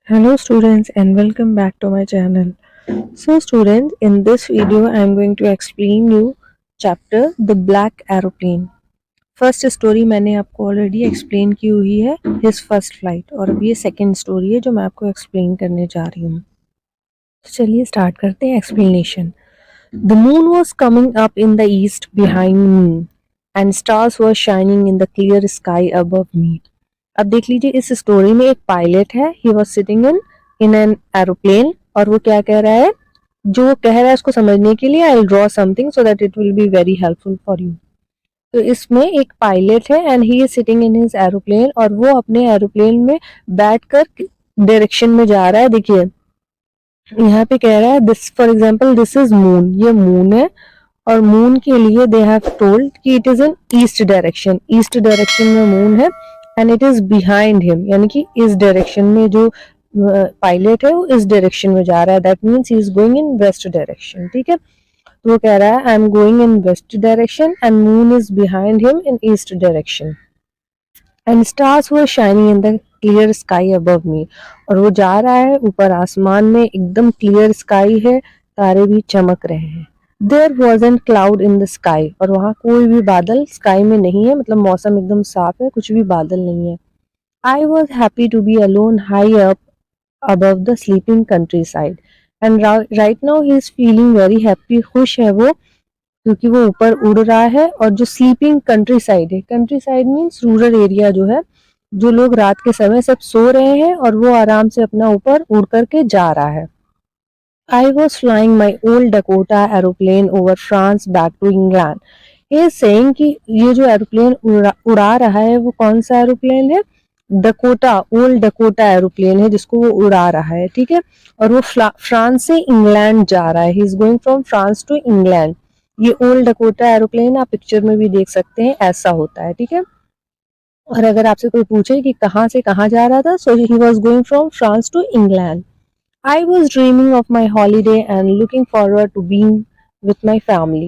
Hello students and welcome back to my channel. So students, in this video I am going to explain you chapter The Black Aeroplane. First story मैंने आपको already explain की हुई है, his first flight, और अब ये second story है जो मैं आपको एक्सप्लेन करने जा रही हूँ। तो चलिए स्टार्ट करते हैं explanation. The moon was coming up in the east behind me and stars were shining in the clear sky above मी। अब देख लीजिए, इस स्टोरी में एक पायलट है, he was sitting in an aeroplane, और वो क्या कह रहा है, जो वो कह रहा है उसको समझने के लिए I will draw something so that it will be very helpful for you. तो इसमें एक पायलट है and he is sitting in his aeroplane, और वो अपने एरोप्लेन में बैठकर डायरेक्शन में जा रहा है। देखिए यहाँ पे कह रहा है this, for example this is moon, ये मून है, और मून के लिए दे हैव टोल्ड कि it is in east direction, east direction में मून है, and it is behind him, यानी कि इस डायरेक्शन में जो पायलट है वो इस डायरेक्शन में जा रहा है, that means he is going in west direction. ठीक है, तो वो कह रहा है आई am going in west direction and moon is behind him in east direction and stars were shining in the clear sky above मी। और वो जा रहा है ऊपर आसमान में, एकदम क्लियर स्काई है, तारे भी चमक रहे हैं। There was an cloud in the sky, और वहाँ कोई भी बादल स्काई में नहीं है, मतलब मौसम एकदम साफ है, कुछ भी बादल नहीं है। I was happy to be alone high up above the sleeping countryside and right now he is feeling very happy, खुश है वो, क्योंकि वो ऊपर उड़ रहा है, और जो स्लीपिंग कंट्री साइड है, country side means rural area जो है, जो लोग रात के समय सब सो रहे हैं और वो आराम से अपना ऊपर उड़ करके जा रहा है। I was flying my old Dakota aeroplane over France back to England. ये सेइंग कि ये जो एरोप्लेन उड़ा रहा है वो कौन सा एरोप्लेन है, डकोटा, ओल्ड डकोटा एरोप्लेन है जिसको वो उड़ा रहा है। ठीक है, और वो फ्रांस से इंग्लैंड जा रहा है, he is going from France to England. ये ओल्ड डकोटा एरोप्लेन आप पिक्चर में भी देख सकते हैं, ऐसा होता है। ठीक है, और अगर आपसे कोई पूछे कि कहाँ से कहाँ जा रहा था, so he was going from France to England. I was dreaming of my holiday and looking forward to being with my family.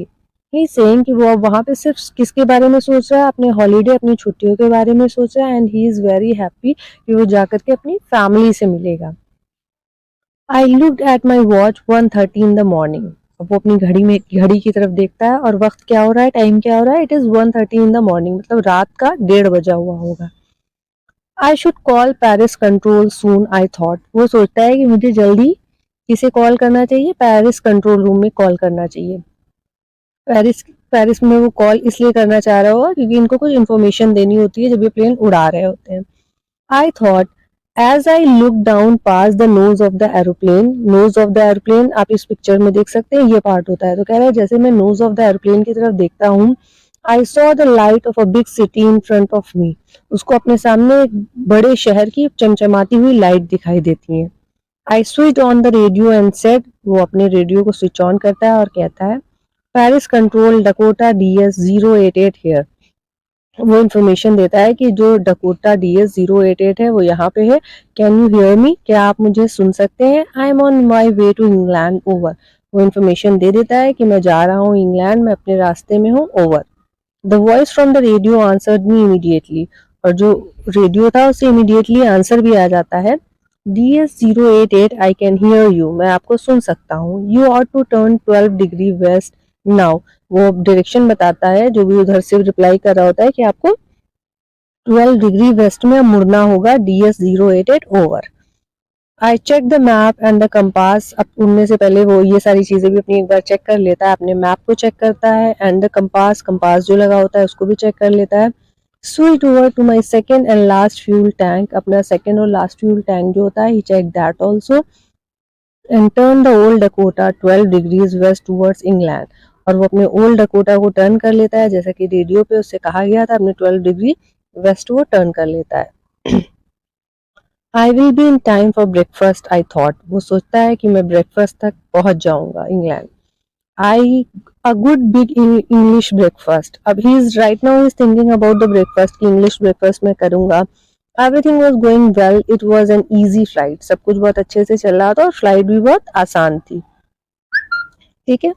He's saying कि वो अब वहाँ पे सिर्फ किसके बारे में सोच रहा है, अपने हॉलीडे, अपनी छुट्टियों के बारे में सोच रहा है, and he is very happy कि वो जाकर के अपनी फैमिली से मिलेगा। I looked at my watch 1:30 in the morning. अब वो अपनी घड़ी की तरफ देखता है, और वक्त क्या हो रहा है, टाइम क्या हो रहा है, it is 1:30 in the morning, मतलब रात का 1:30 बजा हुआ होगा। I should call Paris control soon, I thought, वो सोचता है कि मुझे जल्दी किसे कॉल करना चाहिए, पेरिस कंट्रोल रूम में कॉल करना चाहिए। पेरिस पेरिस में वो कॉल इसलिए करना चाह रहा होगा क्योंकि इनको कुछ इन्फॉर्मेशन देनी होती है जब ये प्लेन उड़ा रहे होते हैं। I thought as I look down past the nose of the aeroplane, nose of the aeroplane आप इस पिक्चर में देख सकते हैं, ये पार्ट होता है। तो कह रहा है जैसे मैं नोज ऑफ द एरोप्लेन की तरफ देखता हूँ, I saw the light of a big city in front of me, उसको अपने सामने एक बड़े शहर की चमचमाती हुई लाइट दिखाई देती है। I switch on the radio and said, वो अपने रेडियो को स्विच ऑन करता है और कहता है Paris control Dakota DS 088 here. वो इन्फॉर्मेशन देता है कि जो डकोटा DS 088 है वो यहाँ पे है, कैन यू हियर मी, क्या आप मुझे सुन सकते हैं, I am on my way to England, over. वो इन्फॉर्मेशन दे देता है कि मैं जा रहा हूँ इंग्लैंड, मैं अपने रास्ते में हूँ, over. The voice from the radio answered me immediately, और जो रेडियो था उससे इमीडिएटली आंसर भी आ जाता है, DS 088 I can hear you, मैं आपको सुन सकता हूँ, you ought to turn 12 degree west now. वो डायरेक्शन बताता है, जो भी उधर से रिप्लाई कर रहा होता है कि आपको 12 डिग्री वेस्ट में मुड़ना होगा, DS 088 ओवर। I check the map and the compass, अब उड़ने से पहले वो ये सारी चीजें भी अपनी एक बार चेक कर लेता है, अपने मैप को चेक करता है, एंड द कंपास, कंपास जो लगा होता है उसको भी चेक कर लेता है। Switch over to my second and last fuel tank, अपना सेकेंड और लास्ट फ्यूल टैंक जो होता है, he check that also, and turn the old Dakota 12 degrees west towards England, और वो अपने ओल्ड डकोटा को टर्न कर लेता है, जैसा कि रेडियो पे उससे कहा गया था, अपने 12 डिग्री वेस्ट वो टर्न कर लेता है। I will be in time for breakfast, I thought, वो सोचता है कि मैं ब्रेकफास्ट तक पहुंच जाऊंगा England. I a good big English breakfast, अब he is right now is thinking about the breakfast की इंग्लिश ब्रेकफास्ट मैं करूंगा। Everything was going well, it was an easy flight, सब कुछ बहुत अच्छे से चल रहा था और फ्लाइट भी बहुत आसान थी। ठीक है,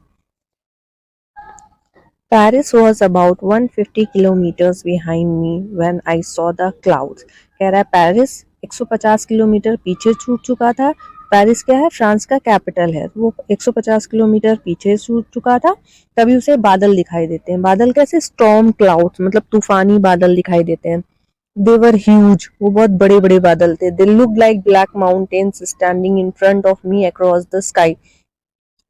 Paris was about 150 kilometers behind me when I saw the clouds. कह रहा है पेरिस 150 किलोमीटर पीछे छूट चुका था। पेरिस क्या है, फ्रांस का कैपिटल है, वो 150 किलोमीटर पीछे छूट चुका था। तभी उसे बादल दिखाई देते हैं। बादल कैसे, स्टॉर्म क्लाउड्स, मतलब तूफानी बादल दिखाई देते हैं। दे वर ह्यूज, वो बहुत बड़े बड़े बादल थे। They look like black mountains standing in front of me across the sky.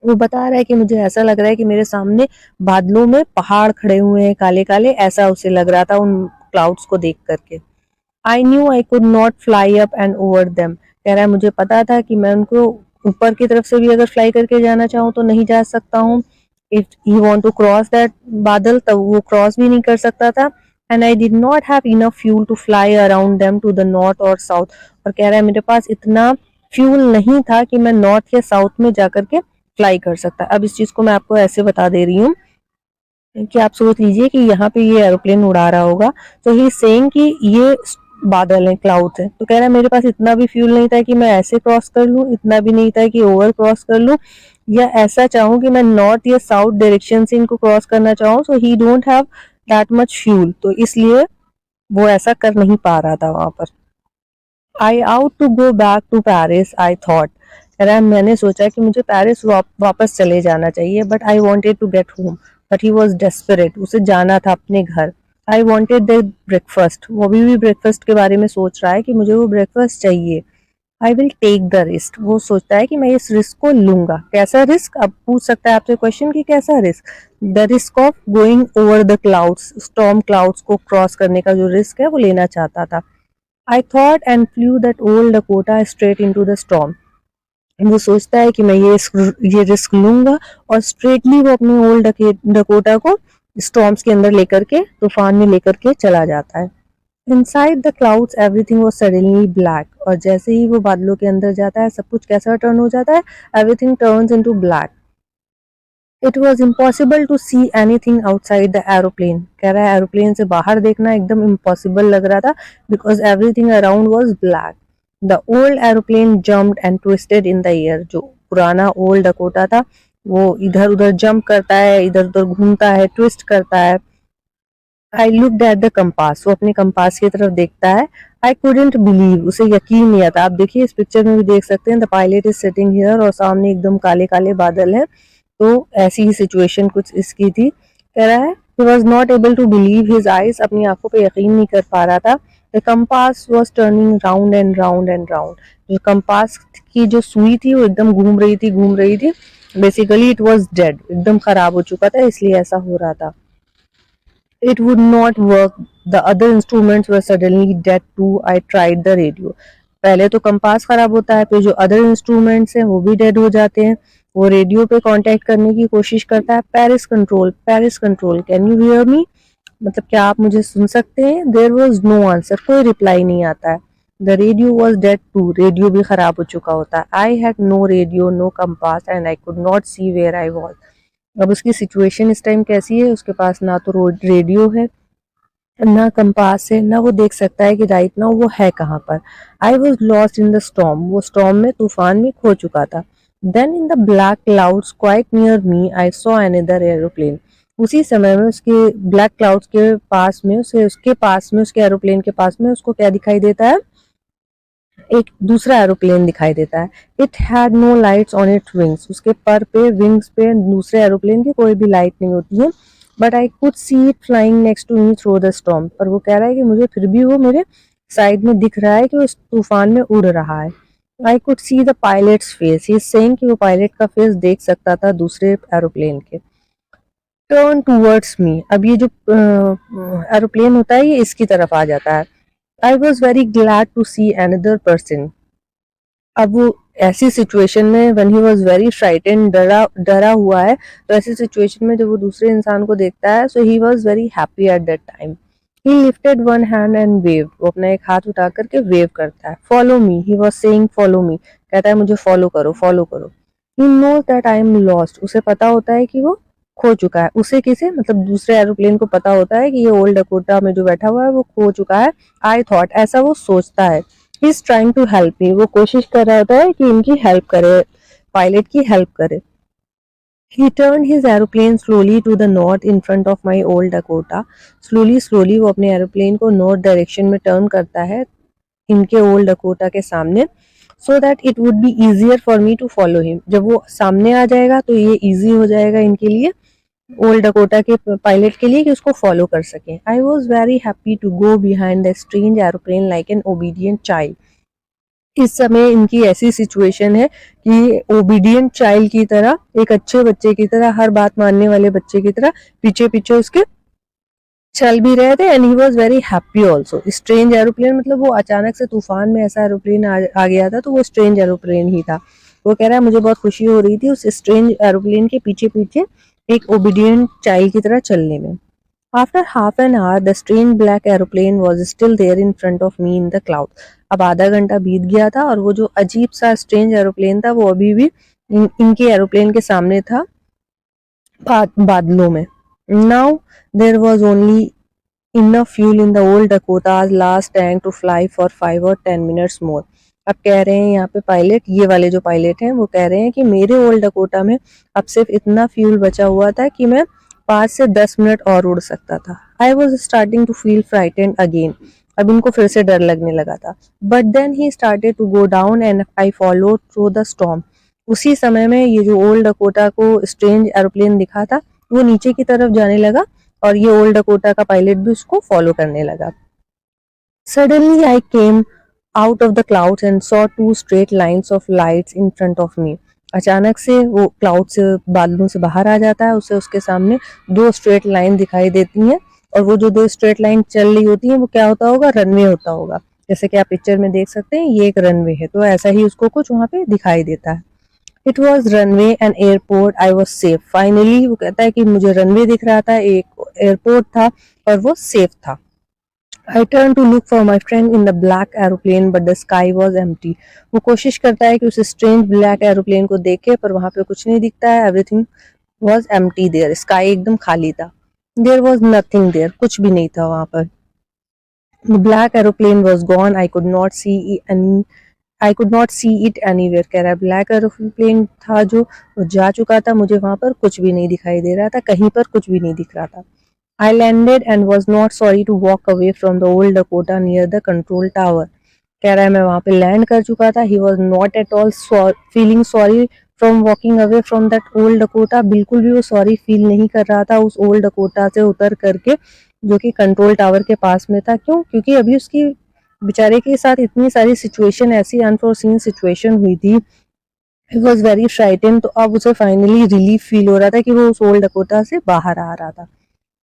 वो बता रहा है कि मुझे ऐसा लग रहा है कि मेरे सामने बादलों में पहाड़ खड़े हुए हैं काले काले, ऐसा उसे लग रहा था उन क्लाउड्स को देख करके। I knew I could not fly up and over them. कह रहा है मुझे पता था कि मैं उनको ऊपर की तरफ से भी अगर फ्लाई करके जाना चाहूँ तो नहीं जा सकता हूँ। If he want to cross that बादल, तब वो क्रॉस भी नहीं कर सकता था। And I did not have enough fuel to fly around them to the north और साउथ। और कह रहा है मेरे पास इतना फ्यूल नहीं था कि मैं नॉर्थ या साउथ में जाकर के फ्लाई कर सकता। अब इस चीज को मैं आपको ऐसे बता दे रही हूँ कि आप सोच लीजिए कि यहाँ पे ये एरोप्लेन उड़ा रहा होगा, तो ही सेइंग कि ये बादल हैं, क्लाउड्स हैं। तो कह रहा है मेरे पास इतना भी फ्यूल नहीं था कि मैं ऐसे क्रॉस कर लूँ, इतना भी नहीं था कि ओवर क्रॉस कर लूँ, या ऐसा चाहूँ कि मैं नॉर्थ या साउथ डायरेक्शन से इनको क्रॉस करना चाहूँ। So he don't have that much fuel, तो इसलिए वो ऐसा कर नहीं पा रहा था वहां पर। I out to go back to Paris I thought. कह रहा है मैंने सोचा कि मुझे पेरिस वापस चले जाना चाहिए, but I wanted to get home. But he was desperate, उसे जाना था अपने घर। आई वॉन्टेड द ब्रेकफास्ट, वो अभी भी ब्रेकफास्ट के बारे में सोच रहा है कि मुझे वो ब्रेकफास्ट चाहिए। I will take the risk, वो सोचता है कि मैं इस रिस्क को लूंगा। कैसा रिस्क, अब पूछ सकता है आपसे क्वेश्चन कि कैसा risk. The risk of going over the clouds, storm clouds को क्रॉस करने का जो रिस्क है वो लेना चाहता था। I thought and flu that old Dakota straight into the storm. वो सोचता है कि मैं ये रिस्क लूंगा, और स्ट्रेटली वो अपने ओल्ड डकोटा को स्टॉर्म्स के अंदर लेकर के, तूफान में लेकर के चला जाता है। Inside the clouds everything was suddenly black, और जैसे ही वो बादलों के अंदर जाता है सब कुछ कैसा टर्न हो जाता है, everything turns into black. It was impossible to see anything outside the aeroplane. कह रहा है एरोप्लेन से बाहर देखना एकदम इम्पॉसिबल लग रहा था, because everything around was black. The old aeroplane jumped and twisted in the air. जो पुराना ओल्ड डकोटा था वो इधर उधर जंप करता है, इधर उधर घूमता है, ट्विस्ट करता है। I looked at the compass, वो अपने कंपास की तरफ देखता है। आई कुडेंट बिलीव, उसे यकीन नहीं आता। आप देखिए इस पिक्चर में भी देख सकते हैं, the pilot is sitting here, और सामने एकदम काले काले बादल हैं। तो ऐसी ही सिचुएशन कुछ इसकी थी। कह रहा है he was not able to believe his eyes, अपनी आंखों पे यकीन नहीं कर पा रहा था। The compass was turning round and round and round, जो कंपास की जो सुई थी वो एकदम घूम रही थी। बेसिकली इट वाज डेड, एकदम खराब हो चुका था, इसलिए ऐसा हो रहा था। It would not work. The other instruments were suddenly dead too. I tried the radio. पहले तो कंपास खराब होता है, फिर जो अदर इंस्ट्रूमेंट्स हैं वो भी डेड हो जाते हैं। वो रेडियो पे कांटेक्ट करने की कोशिश करता है। Paris control, can you hear me, मतलब क्या आप मुझे सुन सकते हैं। देयर वॉज नो आंसर, कोई रिप्लाई नहीं आता है। The radio was dead too, radio भी खराब हो चुका होता है। I had no radio, no compass, and I could not see where I was. अब उसकी सिचुएशन इस टाइम कैसी है, उसके पास ना तो रेडियो है, ना कंपास है, ना वो देख सकता है कि राइट नाउ वो है कहाँ पर। I was lost in the storm, वो स्टॉर्म में, तूफान में खो चुका था। Then in the black clouds quite near me I saw another aeroplane. उसी समय में उसके ब्लैक क्लाउड्स के पास में, उसके एरोप्लेन के पास में उसको क्या दिखाई देता है, एक दूसरा एरोप्लेन दिखाई देता है। It had no lights on its wings, उसके पर पे, विंग्स पे दूसरे एरोप्लेन की कोई भी लाइट नहीं होती है। But I could see it flying next to me through the storm, पर वो कह रहा है कि मुझे फिर भी वो मेरे साइड में दिख रहा है कि वो इस तूफान में उड़ रहा है। आई could see the pilots face, he is saying कि वो पायलट का फेस देख सकता था दूसरे एरोप्लेन के। टर्न टूवर्ड्स मी, अब ये जो एरोप्लेन होता है ये इसकी तरफ आ जाता है। I was very glad to see another person. अब वो ऐसी सिचुएशन में, when he was very frightened, डरा डरा हुआ है, तो ऐसी सिचुएशन में जब वो दूसरे इंसान को देखता है, so he was very happy at that time. He lifted one hand and wave, वो अपना एक हाथ उठा करके वेव करता है। Follow me, he was saying follow me, कहता है मुझे फॉलो करो, फॉलो करो। He knows that I am lost, उसे पता होता है कि वो खो चुका है। उसे किसे, मतलब दूसरे एरोप्लेन को पता होता है कि ये ओल्ड डकोटा में जो बैठा हुआ है वो खो चुका है। आई थॉट, ऐसा वो सोचता है। He is trying to help me, वो कोशिश कर रहा होता है कि इनकी हेल्प करे, पायलट की हेल्प करे। He turned his aeroplane slowly to the north in front of my old Dakota. Slowly वो अपने एरोप्लेन को नॉर्थ डायरेक्शन में टर्न करता है। इनके ओल्ड डकोटा के सामने, so that it would be easier for me to follow him. जब वो सामने आ जाएगा तो ये ईजी हो जाएगा इनके लिए, ओल्ड डकोटा के पायलट के लिए, कि उसको फॉलो कर सकें। I was very happy to go behind the strange aeroplane like an obedient child. इस समय इनकी ऐसी सिचुएशन है कि ओबीडियंट चाइल्ड की तरह, एक अच्छे बच्चे की तरह, हर बात मानने वाले बच्चे की तरह पीछे पीछे उसके चल भी रहे थे। And he was very happy also. Strange aeroplane मतलब वो अचानक से तूफान में ऐसा एरोप्लेन आ गया था, तो वो स्ट्रेंज एरोप्लेन ही था। वो कह रहा है मुझे बहुत खुशी हो रही थी उस स्ट्रेंज एरोप्लेन के पीछे पीछे एक ओबीडियंट चाइल्ड की तरह चलने में। After half an hour, the strange black aeroplane was still there in front of me in the cloud. अब आधा घंटा बीत गया था और वो जो अजीब सा स्ट्रेंज एरोप्लेन था वो अभी भी इनके एरोप्लेन के सामने था, बादलों में। Now there was only enough fuel in the old Dakota's last tank to fly for 5 or 10 minutes more. अब कह रहे हैं यहाँ पे पायलट, ये वाले जो पायलट हैं वो कह रहे हैं कि मेरे ओल्ड डकोटा में अब सिर्फ इतना फ्यूल बचा हुआ था कि मैं 5 से 10 मिनट और उड़ सकता था। I was starting to feel frightened again. अब इनको फिर से डर लगने लगा था। But then he started to go down and I follow through the storm. उसी समय में ये जो ओल्ड डकोटा को स्ट्रेंज एरोप्लेन दिखा था वो नीचे की तरफ जाने लगा और ये ओल्ड डकोटा का पायलट भी उसको फॉलो करने लगा। Suddenly I came out of the clouds and saw two straight lines of lights in front of me. अचानक से वो क्लाउड से, बादलों से बाहर आ जाता है, उसे उसके सामने दो स्ट्रेट लाइन दिखाई देती हैं। और वो जो दो स्ट्रेट लाइन चल रही होती हैं वो क्या होता होगा, रनवे होता होगा। जैसे कि आप पिक्चर में देख सकते हैं ये एक रनवे है, तो ऐसा ही उसको कुछ वहां पे दिखाई देता है। It was runway and airport, I was safe. Finally वो कहता है कि मुझे रनवे दिख रहा था, एक एयरपोर्ट था और वो सेफ था। I turned to look for my friend in the black aeroplane, but the sky was empty. वो कोशिश करता है कि उस strange black aeroplane को देखे, पर वहाँ पे कुछ नहीं दिखता है। Everything was empty there. Sky एकदम खाली था। There was nothing there. कुछ भी नहीं था वहाँ पर। The black aeroplane was gone. I could not see it anywhere. कह रहा है ब्लैक एरोप्लेन था जो वो जा चुका था, मुझे वहाँ पर कुछ भी नहीं दिखाई दे रहा था, कहीं पर कुछ भी नहीं दिख रहा था। I landed and was not sorry to walk away from the old Dakota near the control tower. कह रहा है मैं वहाँ पे लैंड कर चुका था। He was not at all feeling sorry from walking away from that old Dakota. बिल्कुल भी वो सॉरी फील नहीं कर रहा था उस ओल्ड डकोटा से उतर करके जो कि कंट्रोल टावर के पास में था। क्यों? क्योंकि अभी उसकी बेचारे के साथ इतनी सारी सिचुएशन, ऐसी अनफोर्सीन सिचुएशन हुई थी। He was very frightened. तो अब उसे फाइनली रिलीफ फील हो रहा था कि वो उस ओल्ड डकोटा से बाहर आ रहा था।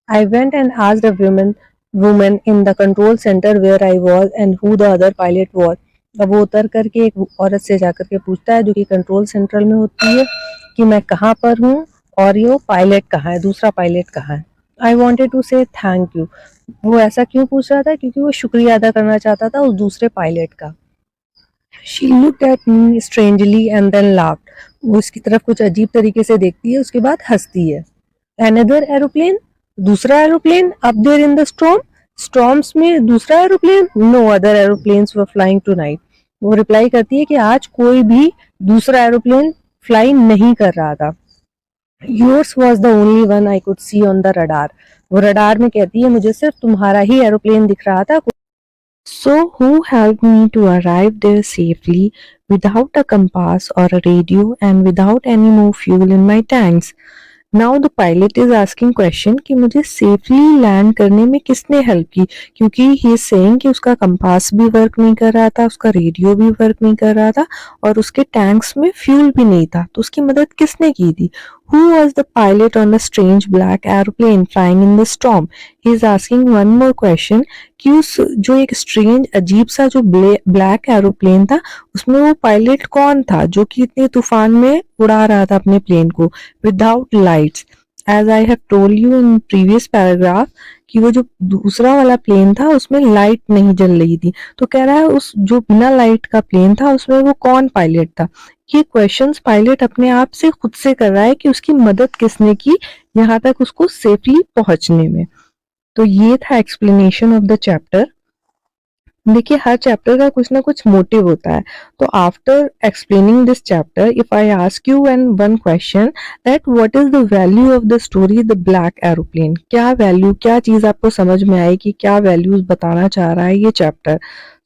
I went and asked a woman in the control center where I was and who the other pilot was. अब वो उतर करके एक औरत से जाकर के पूछता है जो कि कंट्रोल सेंट्रल में होती है कि मैं कहाँ पर हूँ और ये पायलट कहाँ है, दूसरा पायलट कहाँ है। I wanted to say thank you. वो ऐसा क्यों पूछ रहा था? क्योंकि वो शुक्रिया अदा करना चाहता था उस दूसरे पायलट का। She looked at me strangely and then laughed. वो उसकी तरफ कुछ अजीब तरीके से देखती है, उसके बाद हंसती है। Another aeroplane? दूसरा aeroplane? Up there in the storms में दूसरा aeroplane? No other aeroplanes were flying tonight. वो रिप्लाई करती है कि आज कोई भी दूसरा एरोप्लेन फ्लाई नहीं कर रहा था। Yours was the only one I could C on the radar. वो रडार में कहती है मुझे सिर्फ तुम्हारा ही एरोप्लेन दिख रहा था। So who helped me to arrive there safely without a compass or a radio and without any more fuel in my tanks? Now the pilot is asking question कि मुझे सेफली लैंड करने में किसने help की, क्योंकि he is saying कि उसका compass भी वर्क नहीं कर रहा था, उसका रेडियो भी वर्क नहीं कर रहा था और उसके टैंक्स में फ्यूल भी नहीं था। तो उसकी मदद किसने की थी? Who was the pilot on the strange black aeroplane flying in the storm? He is asking one more question कि उस जो एक स्ट्रेंज अजीब सा जो ब्लैक एरोप्लेन था उसमें वो पायलट कौन था जो कि इतने तूफान में उड़ा रहा था अपने प्लेन को without lights. As I have told you in previous paragraph कि वो जो दूसरा वाला प्लेन था उसमें लाइट नहीं जल रही थी। तो कह रहा है उस जो बिना लाइट का प्लेन था उसमें वो कौन पायलट था। ये क्वेश्चंस पायलट अपने आप से खुद से कर रहा है कि उसकी मदद किसने की यहाँ तक उसको सेफली पहुंचने में। तो ये था एक्सप्लेनेशन ऑफ द चैप्टर। देखिए हर चैप्टर का कुछ ना कुछ मोटिव होता है। तो after explaining this chapter if I ask you one question that what is the value of the story the black aeroplane, क्या वैल्यू, क्या चीज आपको समझ में आई कि क्या वैल्यूज बताना चाह रहा है ये chapter.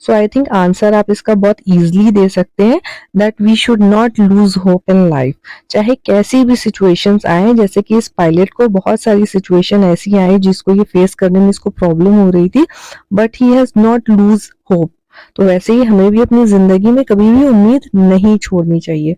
So I think answer आप इसका बहुत ईजिली दे सकते हैं, that we should not lose hope in life. चाहे कैसी भी सिचुएशंस आए, जैसे कि इस पायलट को बहुत सारी सिचुएशन ऐसी आई जिसको ये फेस करने में इसको प्रॉब्लम हो रही थी, but he has not lose hope. तो वैसे ही हमें भी अपनी जिंदगी में कभी भी उम्मीद नहीं छोड़नी चाहिए।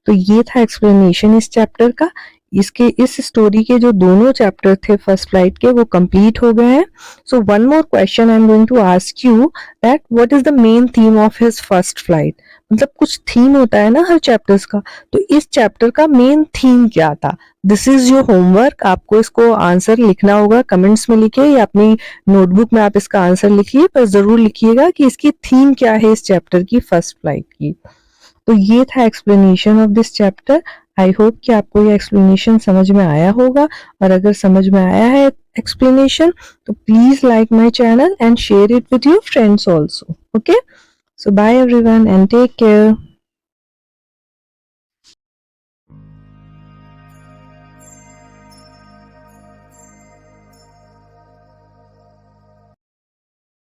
तो ये था एक्सप्लेनेशन इस चैप्टर का। इसके इस स्टोरी के जो दोनों चैप्टर थे फर्स्ट फ्लाइट के, वो कंप्लीट हो गए हैं। So one more question I am going to ask you, that what is the main theme of his first flight. मतलब कुछ थीम होता है ना हर चैप्टर्स का, तो इस चैप्टर का मेन थीम क्या था? This is your homework. आपको इसको आंसर लिखना होगा, कमेंट्स में लिखिए या अपनी नोटबुक में आप इसका आंसर लिखिए, पर जरूर लिखिएगा कि इसकी थीम क्या है इस चैप्टर की, फर्स्ट फ्लाइट की। तो ये था explanation of this chapter. I hope कि आपको ये एक्सप्लेनेशन समझ में आया होगा, और अगर समझ में आया है एक्सप्लेनेशन, तो please like my channel and share it with your friends also. Okay, so bye everyone and take care.